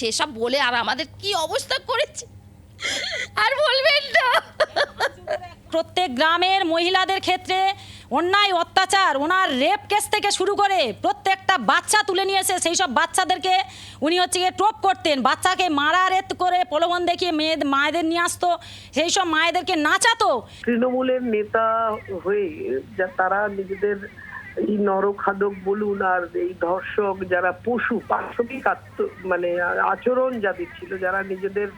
সেসব বলে আর আমাদের কি অবস্থা করেছে আর বলবেন না। প্রত্যেক গ্রামের মহিলাদের ক্ষেত্রে অন্যায় অত্যাচার, ওনার রেপ কেস থেকে শুরু করে প্রত্যেকটা বাচ্চা তুলে নিয়ে এসে সেই সব বাচ্চাদেরকে উনি হচ্ছে গিয়ে ট্রপ করতেন, বাচ্চাকে মারা রেত করে প্রলোভন দেখিয়ে মায়েদের নিয়ে আসতো, সেই সব মায়েদেরকে নাচাতো। তৃণমূলের নেতা হয়ে তারা নিজেদের এই নরখাদক বলুন আর এই ধর্ষক যারা পশু পাশবিক মানে আচরণ যাদের ছিল, যারা নিজেদের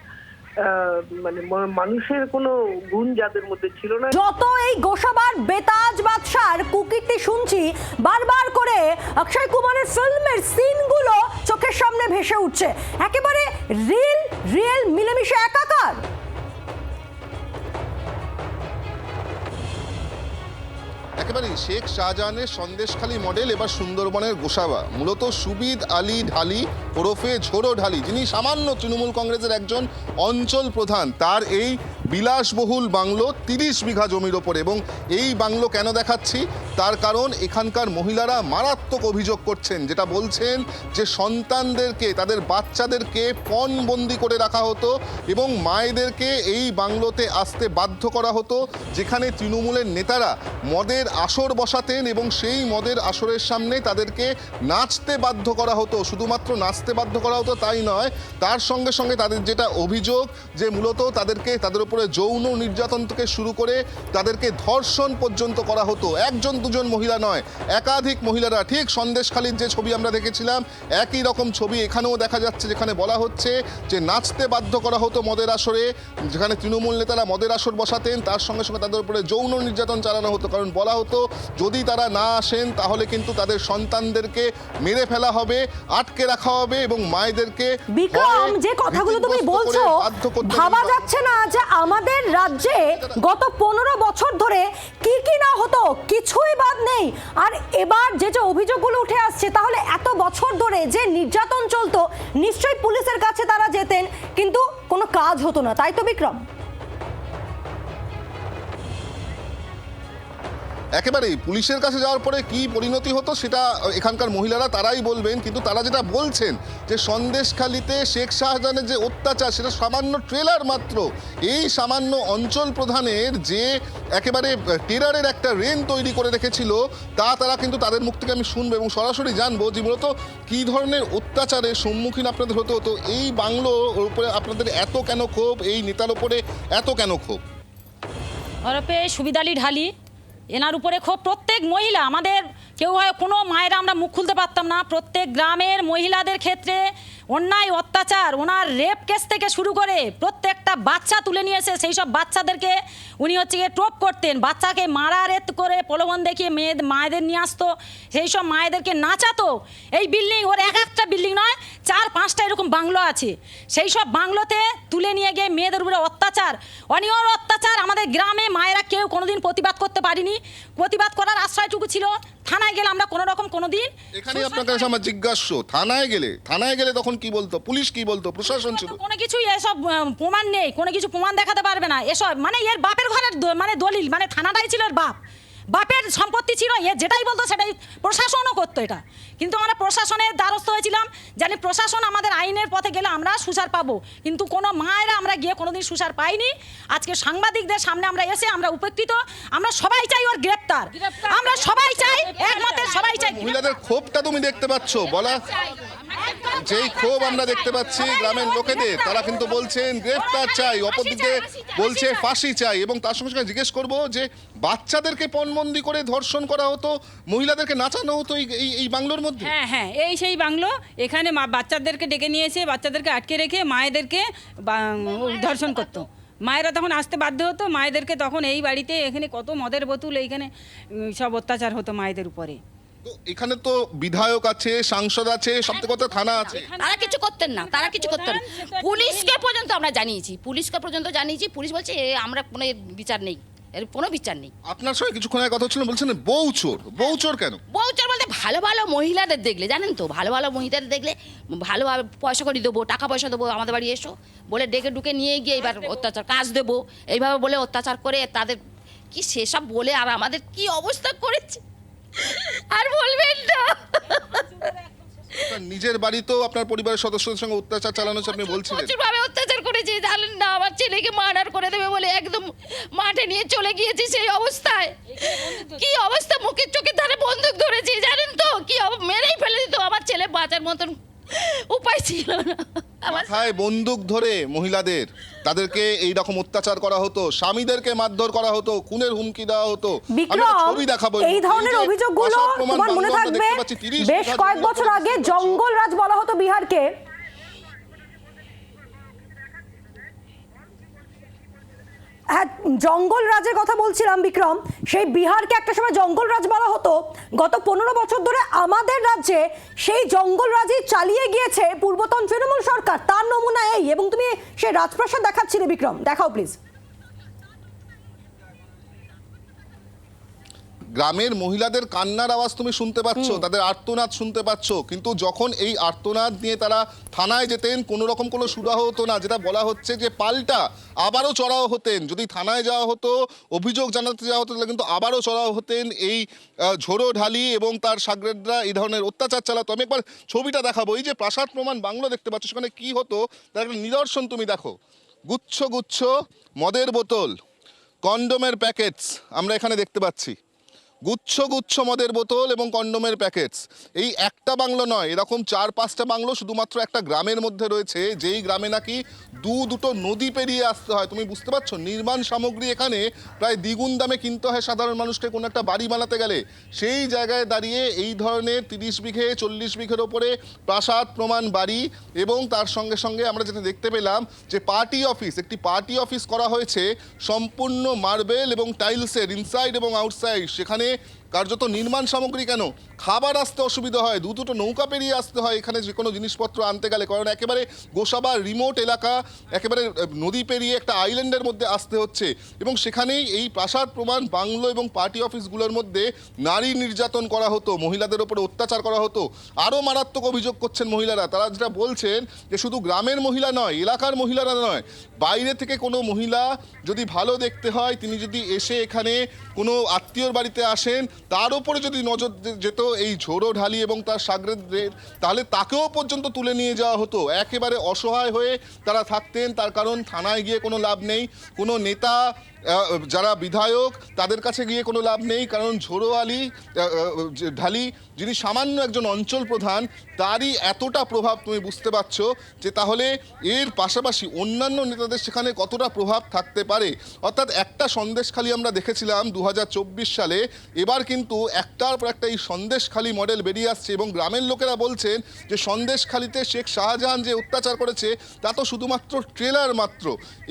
মানে মানুষের কোনো গুণ যাদের মধ্যে ছিল না। যত এই গোসাবার বেতাজ বাদশার কুকীর্তি শুনছি, বারবার করে অক্ষয় কুমারের ফিল্মের সিনগুলো চোখের সামনে ভেসে উঠছে, একেবারে রিয়েল মিলেমিশে একাকার। একেবারেই শেখ শাহজাহানের সন্দেশখালী মডেল এবার সুন্দরবনের গোসাবা। মূলত সুবিদ আলী ঢালি ওরফে ঝোড়ো ঢালি, যিনি সামান্য তৃণমূল কংগ্রেসের একজন অঞ্চল প্রধান, তার এই বিলাসবহুল বাংলো 30 বিঘা জমির ওপর। এবং এই বাংলো কেন দেখাচ্ছি, তার কারণ এখানকার মহিলারা মারাত্মক অভিযোগ করছেন, যেটা বলছেন যে সন্তানদেরকে, তাদের বাচ্চাদেরকে পণবন্দি করে রাখা হতো এবং মায়েদেরকে এই বাংলোতে আসতে বাধ্য করা হতো, যেখানে তৃণমূলের নেতারা মদের আসর বসাতেন এবং সেই মদের আসরের সামনে তাদেরকে নাচতে বাধ্য করা হতো। শুধুমাত্র নাচতে বাধ্য করা হতো তাই নয়, তার সঙ্গে সঙ্গে তাদের যেটা অভিযোগ যে মূলত তাদের উপরে যৌন নির্যাতন থেকে শুরু করে তাদেরকে ধর্ষণ পর্যন্ত করা হতো। একজন দুজন মহিলা নয়, একাধিক মহিলারা, ঠিক সন্দেশখালীর যে ছবি আমরা দেখেছিলাম একই রকম ছবি এখানেও দেখা যাচ্ছে, যেখানে বলা হচ্ছে যে নাচতে বাধ্য করা হতো মদের আসরে, যেখানে তৃণমূল নেতারা মদের আসর বসাতেন, তার সঙ্গে সঙ্গে তাদের উপরে যৌন নির্যাতন চালানো হতো। কারণ বলা হতো যদি তারা না আসেন তাহলে কিন্তু তাদের সন্তানদেরকে মেরে ফেলা হবে, আটকে রাখা হবে এবং মায়েদেরকে। বিক্রম, যে কথাগুলো তুমি বলছো, ভাবা যাচ্ছে না যে আমাদের রাজ্যে গত 15 বছর ধরে কি না হতো, কিছুই বাদ নেই। আর এবার যে অভিযোগগুলো উঠে আসছে, তাহলে এত বছর ধরে যে নির্যাতন চলতো, নিশ্চয়ই পুলিশের কাছে তারা যেতেন, কিন্তু কোনো কাজ হতো না, তাই তো বিক্রম? একেবারেই পুলিশের কাছে যাওয়ার পরে কি পরিণতি হতো সেটা এখানকার মহিলারা তারাই বলবেন। কিন্তু তারা যেটা বলছেন যে সন্দেশখালীতে শেখ শাহজাহানের যে অত্যাচার, সেটা সামান্য ট্রেলার মাত্র। এই সামান্য অঞ্চল প্রধানের যে একেবারে টেরারের একটা রেন তৈরি করে রেখেছিল, তারা কিন্তু তাদের মুখ থেকে আমি শুনবো এবং সরাসরি জানবো যে মূলত কী ধরনের অত্যাচারের সম্মুখীন আপনাদের হতে হতো। এই বাংলোর উপরে আপনাদের এত কেন ক্ষোভ, এই নেতার উপরে এত কেন ক্ষোভ? ওরফে সুবিদ আলী ঢালি, এনার উপরে খুব প্রত্যেক মহিলা, আমাদের কেউ হয় কোনো মায়েরা আমরা মুখ খুলতে পারতাম না, প্রত্যেক গ্রামের মহিলাদের ক্ষেত্রে অন্যায় অত্যাচার, ওনার রেপ কেস থেকে শুরু করে প্রত্যেকটা বাচ্চা তুলে নিয়ে এসে সেই সব বাচ্চাদেরকে উনি হচ্ছে গিয়ে ট্রপ করতেন, বাচ্চাকে মারা রেত করে প্রলোভন দেখিয়ে মায়েদের নিয়ে আসতো, সেই সব মায়েদেরকে নাচাতো। এই বিল্ডিং, ওর একটা বিল্ডিং নয়, 4-5টা এরকম বাংলো আছে, সেই সব বাংলোতে তুলে নিয়ে গিয়ে মেয়েদের উপরে অত্যাচার, অনিয়র অত্যাচার। আমাদের গ্রামে মায়েরা কেউ কোনোদিন প্রতিবাদ করতে পারিনি, প্রতিবাদ করার আশ্রয়টুকু ছিল থানায় গেলে আমরা কোনো রকম কোনোদিন। এখানে আপনার কাছে আমার জিজ্ঞাসা, থানায় গেলে তখন কি বলতো, পুলিশ কি বলতো, প্রশাসন ছিল? কোনো কিছুই এসব প্রমাণ নেই, কোনো কিছু প্রমাণ দেখাতে পারবে না এসব, মানে এর বাপের ঘরের মানে দলিল, মানে থানাটাই ছিল এর বাপের সম্পত্তি ছিল, এ যেটাই বলতো সেটাই প্রশাসনও করতো এটা। কিন্তু আমরা প্রশাসনের দ্বারস্থ হয়েছিলাম, জানি প্রশাসন আমাদের আইনের পথে গেলে আমরা সুসার পাবো, কিন্তু কোনো মায়েরা আমরা গিয়ে কোনোদিন সুসার পাইনি। আজকে সাংবাদিকদের সামনে আমরা এসে আমরা উপকৃত, আমরা সবাই চাই ওর গ্রেপ্তার, আমরা সবাই চাই, একমতে সবাই চাই। মহিলাদের ক্ষোভটা তুমি দেখতে পাচ্ছ, বলা যেই ক্ষোভ আমরা দেখতে পাচ্ছি গ্রামের লোকেদের, তারা কিন্তু বলছেন গ্রেফতার চাই, অপরদিকে বলছে ফাঁসি চাই। এবং তার সঙ্গে সঙ্গে জিজ্ঞেস করবো যে বাচ্চাদেরকে পণবন্দি করে ধর্ষণ করা হতো, মহিলাদেরকে নাচানো হতো এই বাংলোর মধ্যে। হ্যাঁ, এই সেই বাংলো। এখানে বাচ্চাদেরকে ডেকে নিয়ে এসে বাচ্চাদেরকে আটকে রেখে মায়েদেরকে ধর্ষণ করতো, মায়েরা তখন আসতে বাধ্য হতো, মায়েদেরকে তখন এই বাড়িতে এখানে কত মদের বোতল, এইখানে সব অত্যাচার হতো মায়েদের উপরে। তো এখানে তো বিধায়ক আছে, সাংসদ আছে, সবথেকে কথা থানা আছে, তারা কিছু করতেন না, পুলিশকে পর্যন্ত আমরা জানিয়েছি, পুলিশ বলছে আমরা কোনো বিচার নেই, এর কোনো বিচার নেই। আপনার সঙ্গে কিছুক্ষণ আগে কথা হচ্ছিল, বলছেন বউচোর কেন? বউচোর বলতে ভালো ভালো মহিলাদের দেখলে, জানেন তো, ভালো ভালো মহিলাদের দেখলে ভালোভাবে পয়সা করে দেবো, টাকা পয়সা দেবো, আমাদের বাড়ি এসো বলে ডেকে ডুকে নিয়ে গিয়ে এবার অত্যাচার, কাজ দেবো এইভাবে বলে অত্যাচার করে তাদের কি সেসব বলে আর আমাদের কি অবস্থা করেছে আর বলবেন না। আপনার নিজের বাড়িতেও আপনার পরিবারের সদস্যদের সঙ্গে অত্যাচার চালানো হচ্ছে আপনি বলছিলেন। প্রচুরভাবে অত্যাচার করেছে, জানেন না, আমার ছেলেকে মার্ডার করে দেবে বলে একদম মাঠে নিয়ে চলে গিয়েছে। সেই অবস্থায় কি অবস্থা, মুখের চোখের ধারে বন্দুক ধরেছে, জানেন তো, কি মেরেই ফেলে দিত। আমার ছেলে বাঁচার মতন উপায় ছিল না। আমার মাথায় বন্দুক ধরে মহিলাদের, তাদেরকে এই রকম অত্যাচার করা হতো, স্বামীদেরকে মারধর করা হতো, খুনের হুমকি দেওয়া হতো। আমি বিক্রম, একটা ছবি দেখাবো, এই ধরনের যে অভিযোগগুলো অসৎ প্রমাণ তোমার মনে বাংলা আমরা থাকবে দেখতে পাচ্ছি, 30 বেশ বিঘা কয়েক জমি বছর দখল আগে করছে। জঙ্গল রাজ বলা হতো বিহারকে। হ্যাঁ, জঙ্গল রাজের কথা বলছিলাম বিক্রম। সেই বিহারকে একটা সময় জঙ্গল রাজ বলা হতো। গত 15 বছর ধরে আমাদের রাজ্যে সেই জঙ্গল রাজই চালিয়ে গিয়েছে পূর্বতন তৃণমূল সরকার। তার নমুনা এই, এবং তুমি সেই রাজপ্রাসাদ দেখাচ্ছিলে বিক্রম, দেখাও প্লিজ। গ্রামের মহিলাদের কান্নার আওয়াজ তুমি শুনতে পাচ্ছ, তাদের আর্তনাদ শুনতে পাচ্ছ, কিন্তু যখন এই আর্তনাদ নিয়ে তারা থানায় যেতেন কোনো রকম কোনো সুরাহ হতো না। যেটা বলা হচ্ছে যে পাল্টা আবারও চড়াও হতেন। যদি থানায় যাওয়া হতো, অভিযোগ জানাতে যাওয়া হতো, তাহলে কিন্তু আবারও চড়াও হতেন এই ঝোড়ো ঢালি এবং তার সাগরেদরা এই ধরনের অত্যাচার চালাতো। আমি একবার ছবিটা দেখাবো। এই যে প্রাসাদ প্রমাণ বাংলো দেখতে পাচ্ছ, সেখানে কি হতো তার একটা নিদর্শন তুমি দেখো। গুচ্ছ গুচ্ছ মদের বোতল, কন্ডোমের প্যাকেটস আমরা এখানে দেখতে পাচ্ছি। গুচ্ছ গুচ্ছ মদের বোতল এবং কন্ডোমের প্যাকেটস। এই একটা বাংলো নয়, এরকম 4-5টা বাংলো শুধুমাত্র একটা গ্রামের মধ্যে রয়েছে, যেই গ্রামে নাকি দুটো নদী পেরিয়ে আসতে হয়। তুমি বুঝতে পারছো, নির্মাণ সামগ্রী এখানে প্রায় দ্বিগুণ দামে কিনতে হয় সাধারণ মানুষকে কোনো একটা বাড়ি বানাতে গেলে। সেই জায়গায় দাঁড়িয়ে এই ধরনের 30 বিঘে 40 বিঘের ওপরে প্রাসাদ প্রমাণ বাড়ি, এবং তার সঙ্গে সঙ্গে আমরা যেটা দেখতে পেলাম যে পার্টি অফিস, একটি পার্টি অফিস করা হয়েছে সম্পূর্ণ মার্বেল এবং টাইলসের ইনসাইড এবং আউটসাইড। সেখানে কার্যত নির্মাণ সামগ্রী কেন, খাবার আসতে অসুবিধা হয়, দুটো নৌকা পেরিয়ে আসতে হয় এখানে যে কোনো জিনিসপত্র আনতে গেলে, কারণ একেবারে গোসাবা রিমোট এলাকা, একেবারে নদী পেরিয়ে একটা আইল্যান্ডের মধ্যে আসতে হচ্ছে। এবং সেখানেই এই প্রাসাদ প্রমাণ বাংলো এবং পার্টি অফিসগুলোর মধ্যে নারী নির্যাতন করা হতো, মহিলাদের ওপরে অত্যাচার করা হতো। আরও মারাত্মক অভিযোগ করছেন মহিলারা। তারা যেটা বলছেন যে শুধু গ্রামের মহিলা নয়, এলাকার মহিলারা নয়, বাইরে থেকে কোনো মহিলা যদি ভালো দেখতে হয়, তিনি যদি এসে এখানে কোনো আত্মীয়র বাড়িতে আসেন, তার উপরে যদি নজর যেত এই ঝোড়ো ঢালি এবং তার সাগরেদদের, তাহলে তাকেও পর্যন্ত তুলে নিয়ে যাওয়া হতো। একেবারে অসহায় হয়ে তারা থাকতেন। তার কারণ থানায় গিয়ে কোনো লাভ নেই, কোনো নেতা যারা বিধায়ক তাদের কাছে গিয়ে কোনো লাভ নেই, কারণ ঝোড়ো ঢালি যিনি সামান্য একজন অঞ্চল প্রধান, তারই এতটা প্রভাব তুমি বুঝতে পারছো যে তাহলে এর পাশাপাশি অন্যান্য নেতাদের সেখানে কতটা প্রভাব থাকতে পারে। অর্থাৎ একটা সন্দেশখালি আমরা দেখেছিলাম 2024 সালে, এবার কিন্তু একটার পর একটা এই সন্দেশখালি মডেল বেরিয়ে আসছে। এবং গ্রামের লোকেরা বলছেন যে সন্দেশখালিতে শেখ শাহজাহান যে অত্যাচার করেছে তা তো শুধুমাত্র ট্রেলার মাত্র।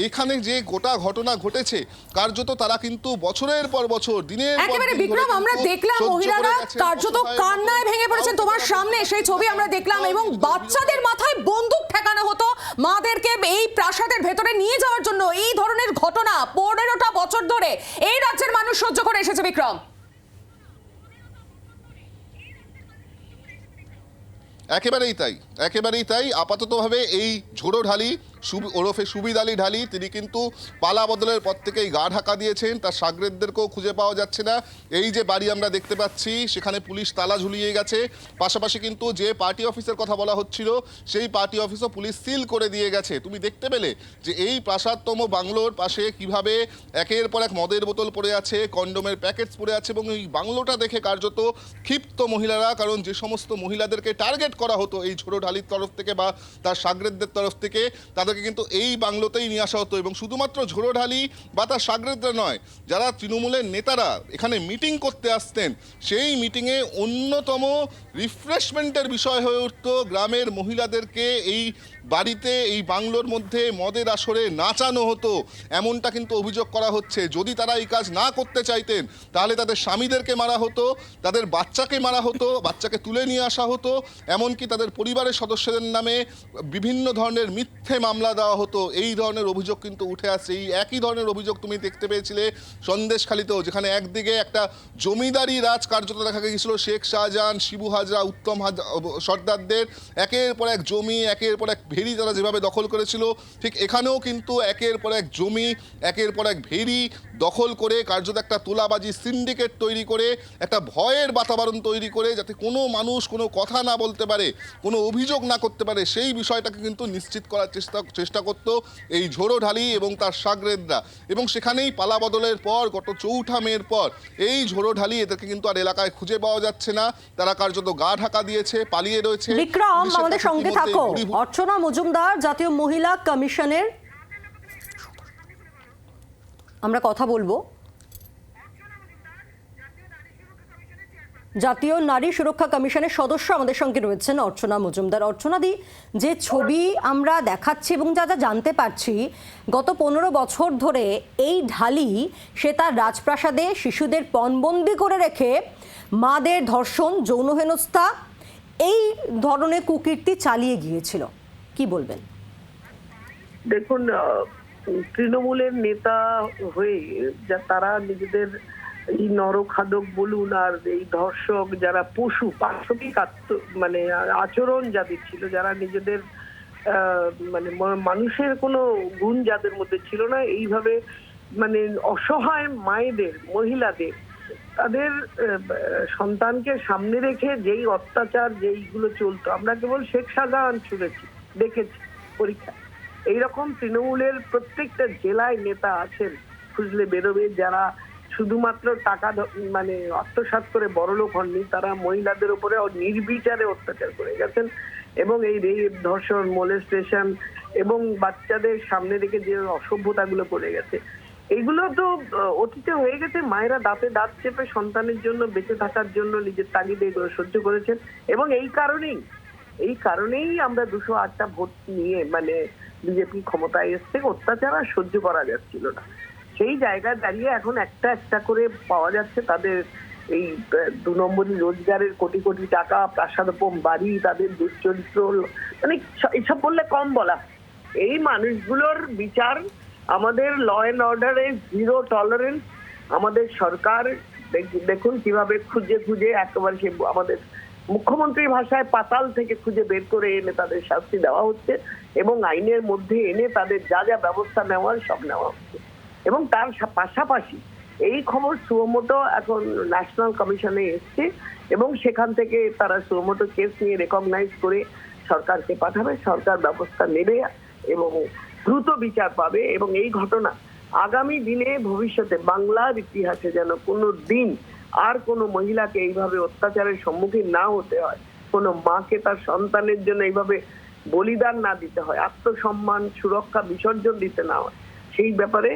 এখানে যে গোটা ঘটনা ঘটেছে কার্যত তারা কিন্তু বছরের পর বছর, দিনের পর একেবারে দিন বিক্রম, ধরে আমরা কিন্তু দেখলাম সহ্য করে মহিলারা গেছেন, কার্যত অসহায় কান্নায় ভেঙে পড়েছেন তোমার সামনে। সেই ছবি আমরা দেখলাম, এবং বাচ্চাদের মাথায় বন্দুক ঠেকানো হতো মাদেরকে এই প্রাসাদের ভেতরে নিয়ে যাওয়ার জন্য। এই ধরনের ঘটনা 15টা বছর ধরে এই রাজ্যের মানুষ সহ্য করে এসেছে বিক্রম। একেবারেই তাই, একেবারেই তাই। আপাততভাবে এই ঝোড়ো ঢালি ওরফে সুবিদ আলী ঢালি, তিনি কিন্তু পালা বদলের পর থেকেই গা ঢাকা দিয়েছেন। তার সাগরেদদেরকেও খুঁজে পাওয়া যাচ্ছে না। এই যে বাড়ি আমরা দেখতে পাচ্ছি, সেখানে পুলিশ তালা ঝুলিয়ে গেছে। পাশাপাশি কিন্তু যে পার্টি অফিসের কথা বলা হচ্ছিল, সেই পার্টি অফিসও পুলিশ সিল করে দিয়ে গেছে। তুমি দেখতে পেলে যে এই প্রাসাদতম বাংলোর পাশে কিভাবে একের পর এক মদের বোতল পড়ে আছে, কন্ডোমের প্যাকেটস পড়ে আছে, এবং এই বাংলোটা দেখে কার্যত ক্ষিপ্ত মহিলারা। কারণ যে সমস্ত মহিলাদেরকে টার্গেট করা হতো এই ঝোড়ো ঢালির তরফ থেকে বা তার সাগরেদদের তরফ থেকে, তাদেরকে কিন্তু এই বাংলোতেই নিয়ে আসা হতো। এবং শুধুমাত্র ঝোড়ো ঢালি বা তার সাগরেদরা নয়, যারা তৃণমূলের নেতারা এখানে মিটিং করতে আসতেন, সেই মিটিংয়ে অন্যতম রিফ্রেশমেন্টের বিষয় হয়ে উঠত গ্রামের মহিলাদেরকে এই বাড়িতে, এই বাংলোর মধ্যে মদের আসরে নাচানো হতো। এমনটা কিন্তু অভিযোগ করা হচ্ছে। যদি তারা এই কাজ না করতে চাইতেন, তাহলে তাদের স্বামীদেরকে মারা হতো, তাদের বাচ্চাকে মারা হতো, বাচ্চাকে তুলে নিয়ে আসা হতো, এমনকি তাদের পরিবারের সদস্যদের নামে বিভিন্ন ধরনের মিথ্যে মামলা মামলা দেওয়া হতো, এই ধরনের অভিযোগ কিন্তু উঠে আসছে। এই একই ধরনের অভিযোগ তুমি দেখতে পেয়েছিলে সন্দেশখালীতেও, যেখানে একদিকে একটা জমিদারি রাজ কার্যত দেখা গিয়েছিল শেখ শাহজাহান, শিবু হাজরা, উত্তম সর্দারদের একের পর এক জমি, একের পর এক ভেড়ি তারা যেভাবে দখল করেছিল, ঠিক এখানেও কিন্তু একের পর এক জমি, একের পর এক ভেড়ি দখল করে কার্যত একটা তোলাবাজি সিন্ডিকেট তৈরি করে একটা ভয়ের বাতাবরণ তৈরি করে, যাতে কোনো মানুষ কোনো কথা না বলতে পারে, কোনো অভিযোগ না করতে পারে, সেই বিষয়টাকে কিন্তু নিশ্চিত করার চেষ্টা করতো এই ঝোড়োঢালি এবং তার সাগরেদরা। এবং সেখানেই পালা বদলের পর গত 4 মের পর এই ঝোড়োঢালি এদেরকে কিন্তু আর এলাকায় খুঁজে পাওয়া যাচ্ছে না, তারা কার্যত গা ঢাকা দিয়েছে, পালিয়ে রয়েছে। বিক্রম, পুলিশের আমাদের কাছে সঙ্গে ইতিমধ্যেই থাকো। ঘুরি- অর্চনা মজুমদার, জাতীয় মহিলা কমিশনের আমরা কথা বলবো। জাতীয় নারী সুরক্ষা কমিশনের সদস্য আমাদের সঙ্গে রয়েছেন অর্চনা মজুমদার। অর্চনা দি, যে ছবি আমরা দেখাচ্ছি এবং যা যা জানতে পারছি, গত 15 বছর ধরে এই ঢালি সে তার রাজপ্রাসাদে শিশুদের পণবন্দি করে রেখে মাদের ধর্ষণ, যৌন হেনস্থা, এই ধরনের কুকীর্তি চালিয়ে গিয়েছিল। কি বলবেন? দেখুন, তৃণমূলের নেতা হয়ে তারা নিজেদের এই নরখাদক বলুন আর এই ধর্ষক, যারা পশু পাশবিক মানে আচরণ যাদের ছিল, যারা নিজেদের মানে মানুষের কোনো গুণ যাদের মধ্যে ছিল না, এইভাবে মানে অসহায় মায়েদের, মহিলাদের, তাদের সন্তানকে সামনে রেখে যেই অত্যাচার যেইগুলো চলতো, আমরা কেবল শেখ শাহজাহান শুনেছি, দেখেছি পরীক্ষা। এইরকম তৃণমূলের প্রত্যেকটা জেলায় নেতা আছেন, খুঁজলে বেরোবে, যারা শুধুমাত্র টাকা মানে আত্মসাৎ করে বড়লোক হননি, তারা মহিলাদের উপরে নির্বিচারে অত্যাচার করে গেছেন এবং এই রেপ, ধর্ষণ, মোলেস্টেশন এবং বাচ্চাদের সামনে রেখে যে অসভ্যতাগুলো করে গেছে, এগুলো তো অতীতে হয়ে গেছে। মায়েরা দাঁতে দাঁত চেপে সন্তানের জন্য, বেঁচে থাকার জন্য নিজের তাগিদে এগুলো সহ্য করেছেন এবং এই কারণেই আমরা 208টা ভোট নিয়ে মানে বিজেপি ক্ষমতায় এসছে। অত্যাচার আর সহ্য করা যাচ্ছিল না, সেই জায়গায় দাঁড়িয়ে এখন একটা একটা করে পাওয়া যাচ্ছে তাদের এই 2 নম্বরই রোজগারের কোটি কোটি টাকা, প্রাসাদোপম বাড়ি, তাদের দুশ্চরিত্র, মানে এসব বললে কম বলা। এই মানুষগুলোর বিচার, আমাদের ল অ্যান্ড অর্ডারে 0 টলারেন্স। আমাদের সরকার দেখুন কিভাবে খুঁজে খুঁজে একেবারে সে আমাদের মুখ্যমন্ত্রীর ভাষায় পাতাল থেকে খুঁজে বের করে এনে তাদের শাস্তি দেওয়া হচ্ছে এবং আইনের মধ্যে এনে তাদের যা যা ব্যবস্থা নেওয়ার সব নেওয়া হচ্ছে। এবং তার পাশাপাশি এই খবর সুমোটো এখন ন্যাশনাল কমিশনে এসছে এবং সেখান থেকে তারা সুমোটো কেস নিয়ে রেকগনাইজ করে সরকারকে পাঠাবে, সরকার ব্যবস্থা নেবে এবং দ্রুত বিচার পাবে। এবং এই ঘটনা আগামী দিনে ভবিষ্যতে বাংলার ইতিহাসে যেন কোনো দিন আর কোনো মহিলাকে এইভাবে অত্যাচারের সম্মুখীন না হতে হয়, কোনো মাকে তার সন্তানের জন্য এইভাবে বলিদান না দিতে হয়, আত্মসম্মান, সুরক্ষা বিসর্জন দিতে না হয়, সেই ব্যাপারে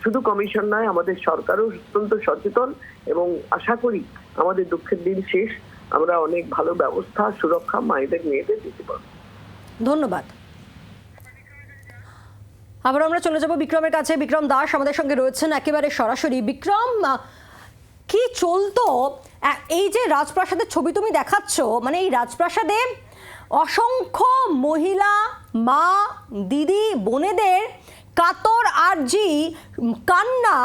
শুধু কমিশন নয়, আমাদের সরকারও অত্যন্ত সচেতন এবং আশা করি আমাদের দুঃখের দিন শেষ, আমরা অনেক ভালো ব্যবস্থা, সুরক্ষা মায়েদের মেয়েদের দিতে পারবো। ধন্যবাদ। আবার আমরা চলে যাব বিক্রমের কাছে। বিক্রম দাস আমাদের সঙ্গে রয়েছেন একেবারে সরাসরি। বিক্রম, কি চলতো এই যে রাজপ্রাসাদের ছবি তুমি দেখাচ্ছ, মানে এই রাজপ্রাসাদে অসংখ্য মহিলা, মা, দিদি, বোনেদের কাতর আরজি, কান্না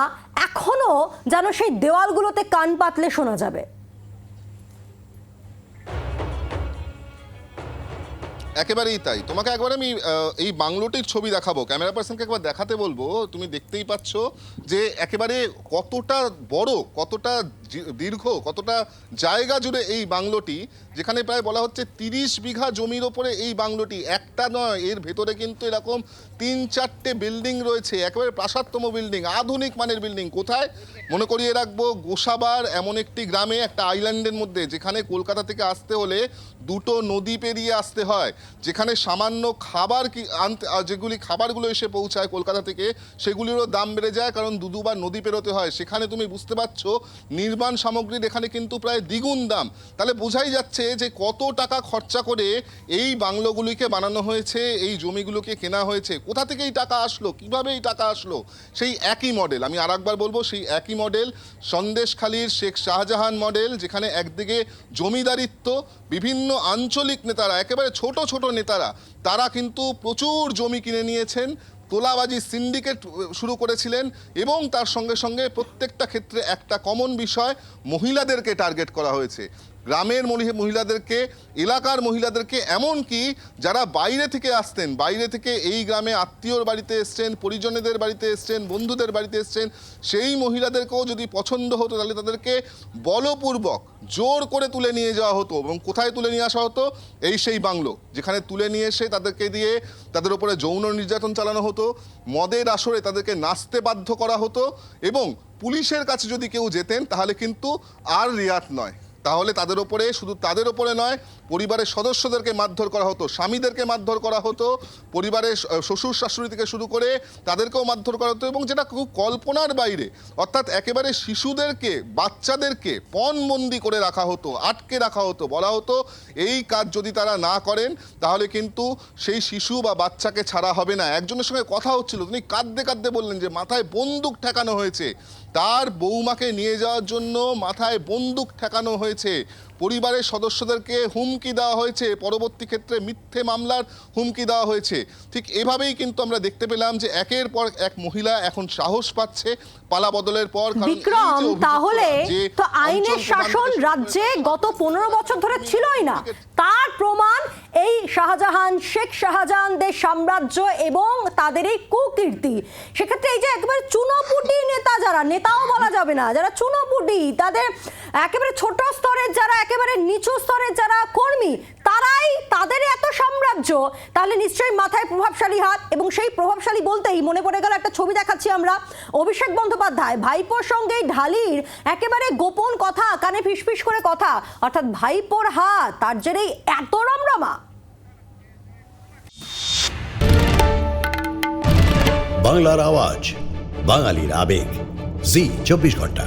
এখনো যেন সেই দেওয়ালগুলোতে কান পাতলে শোনা যাবে। একেবারেই তাই। তোমাকে একবার আমি এই বাংলোটির ছবি দেখাবো, ক্যামেরা পার্সনকে একবার দেখাতে বলবো। তুমি দেখতেই পাচ্ছ যে একেবারে কতটা বড়, কতটা দীর্ঘ, কতটা জায়গা জুড়ে এই বাংলোটি, যেখানে প্রায় বলা হচ্ছে 30 বিঘা জমির ওপরে এই বাংলোটি। একটা নয়, এর ভেতরে কিন্তু এরকম 3-4টে বিল্ডিং রয়েছে, একেবারে প্রাসাদতম বিল্ডিং, আধুনিক মানের বিল্ডিং। কোথায়? মনে করিয়ে রাখবো, গোসাবার এমন একটি গ্রামে, একটা আইল্যান্ডের মধ্যে, যেখানে কলকাতা থেকে আসতে হলে 2টো নদী পেরিয়ে আসতে হয়, যেখানে সামান্য খাবার আনতে, যেগুলি খাবারগুলো এসে পৌঁছায় কলকাতা থেকে, সেগুলিরও দাম বেড়ে যায়, কারণ 2-2বার নদী পেরোতে হয়। সেখানে তুমি বুঝতে পারছো নির্মাণ সামগ্রীর এখানে কিন্তু প্রায় দ্বিগুণ দাম। তাহলে বোঝাই যাচ্ছে যে কত টাকা খরচা করে এই বাংলোগুলিকে বানানো হয়েছে, এই জমিগুলোকে কেনা হয়েছে। কোথা থেকে এই টাকা আসলো, কিভাবে এই টাকা আসলো? সেই একই মডেল, আমি আরেকবার বলবো, সেই একই মডেল, সন্দেশখালীর শেখ শাহজাহান মডেল, যেখানে একদিকে জমিদারিত্ব, বিভিন্ন আঞ্চলিক নেতারা, একেবারে ছোট ছোট নেতারা তারা কিন্তু প্রচুর জমি কিনে নিয়েছেন, তোলাবাজি সিন্ডিকেট শুরু করেছিলেন, এবং তার সঙ্গে সঙ্গে প্রত্যেকটা ক্ষেত্রে একটা কমন বিষয়, মহিলাদেরকে টার্গেট করা হয়েছে। গ্রামের মহিলাদেরকে, এলাকার মহিলাদেরকে, এমনকি যারা বাইরে থেকে আসতেন, বাইরে থেকে এই গ্রামে আত্মীয়র বাড়িতে এসছেন, পরিজনেদের বাড়িতে এসছেন, বন্ধুদের বাড়িতে এসছেন, সেই মহিলাদেরকেও যদি পছন্দ হতো তাহলে তাদেরকে বলপূর্বক জোর করে তুলে নিয়ে যাওয়া হতো। এবং কোথায় তুলে নিয়ে আসা হতো? এই সেই বাংলো, যেখানে তুলে নিয়ে এসে তাদেরকে দিয়ে তাদের উপরে যৌন নির্যাতন চালানো হতো, মদের আসরে তাদেরকে নাচতে বাধ্য করা হতো, এবং পুলিশের কাছে যদি কেউ যেতেন তাহলে কিন্তু আর রিয়াত নয়, তাহলে তাদের ওপরে, শুধু তাদের ওপরে নয়, পরিবারের সদস্যদেরকে মারধর করা হতো, স্বামীদেরকে মারধর করা হতো, পরিবারের শ্বশুর শাশুড়ি থেকে শুরু করে তাদেরকেও মারধর করা হতো। এবং যেটা খুব কল্পনার বাইরে, অর্থাৎ একেবারে শিশুদেরকে, বাচ্চাদেরকে পণবন্দি করে রাখা হতো, আটকে রাখা হতো, বলা হতো এই কাজ যদি তারা না করেন তাহলে কিন্তু সেই শিশু বা বাচ্চাকে ছাড়া হবে না। একজনের সঙ্গে কথা হচ্ছিল, তিনি কাঁদতে কাঁদতে বললেন যে মাথায় বন্দুক ঠেকানো হয়েছে, তার বৌমাকে নিয়ে যাওয়ার জন্য মাথায় বন্দুক ঠেকানো হয়েছে, পরিবারের সদস্যদেরকে হুমকি দেওয়া হয়েছে, পরবর্তী ক্ষেত্রে মিথ্যে মামলার হুমকি দেওয়া হয়েছে। ঠিক এভাবেই কিন্তু আমরা দেখতে পেলাম যে একের পর এক মহিলা এখন সাহস পাচ্ছে পালা বদলের পর। বিক্রম, তাহলে তো আইনের শাসন রাজ্যে গত 15 বছর ধরে ছিলই না, তার প্রমাণ এই শাহজাহান, শেখ শাহজাহানদের সাম্রাজ্য এবং তাদের এই কুকীর্তি। সেক্ষেত্রে এই যে একেবারে চুনোপুটি নেতা, যারা নেতাও বলা যাবে না, যারা চুনোপুটি, তাদের একেবারে ছোট স্তরের, যারা একেবারে নিচু স্তরের যারা কর্মী, তারাই, তাদের এত সাম্রাজ্য, তাহলে নিশ্চয়ই মাথায় প্রভাবশালী হাত। এবং সেই প্রভাবশালী বলতেই মনে পড়ে গেল একটা ছবি দেখাচ্ছি আমরা, অভিষেক বন্দ্যোপাধ্যায় ভাইপোর সঙ্গে ঢালির একেবারে গোপন কথা, কানে ফিসফিস করে কথা, অর্থাৎ ভাইপোর হাত, তার জেরেই এত রমরমা। বাংলার আওয়াজ, বাঙালির আবেগ, জি 24 ঘন্টা।